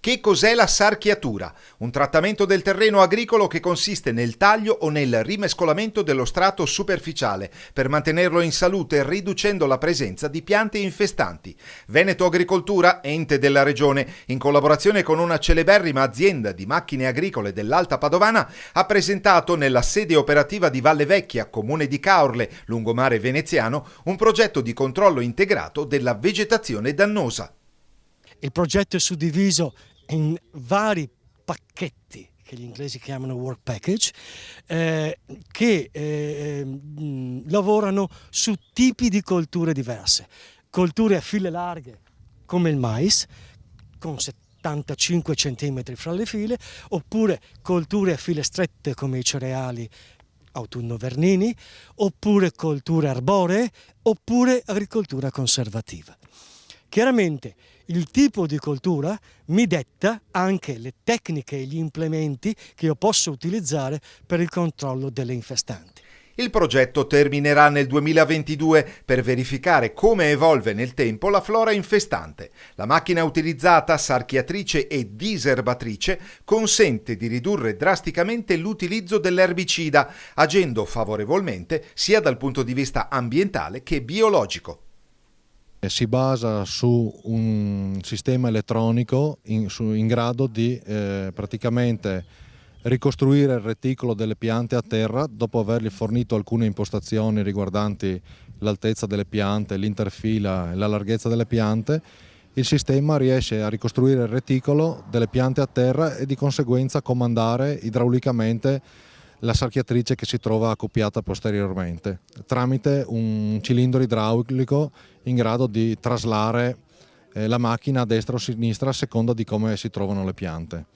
Che cos'è la sarchiatura? Un trattamento del terreno agricolo che consiste nel taglio o nel rimescolamento dello strato superficiale per mantenerlo in salute riducendo la presenza di piante infestanti. Veneto Agricoltura, ente della regione, in collaborazione con una celeberrima azienda di macchine agricole dell'Alta Padovana, ha presentato nella sede operativa di Valle Vecchia, comune di Caorle, lungomare veneziano, un progetto di controllo integrato della vegetazione dannosa. Il progetto è suddiviso in vari pacchetti che gli inglesi chiamano work package, che lavorano su tipi di colture diverse. Colture a file larghe come il mais, con 75 cm fra le file, oppure colture a file strette come i cereali autunno-vernini, oppure colture arboree, oppure agricoltura conservativa. Chiaramente il tipo di coltura mi detta anche le tecniche e gli implementi che io posso utilizzare per il controllo delle infestanti. Il progetto terminerà nel 2022 per verificare come evolve nel tempo la flora infestante. La macchina utilizzata, sarchiatrice e diserbatrice, consente di ridurre drasticamente l'utilizzo dell'erbicida, agendo favorevolmente sia dal punto di vista ambientale che biologico. Si basa su un sistema elettronico in grado di praticamente ricostruire il reticolo delle piante a terra dopo avergli fornito alcune impostazioni riguardanti l'altezza delle piante, l'interfila e la larghezza delle piante. Il sistema riesce a ricostruire il reticolo delle piante a terra e di conseguenza comandare idraulicamente la sarchiatrice che si trova accoppiata posteriormente tramite un cilindro idraulico in grado di traslare la macchina a destra o a sinistra a seconda di come si trovano le piante.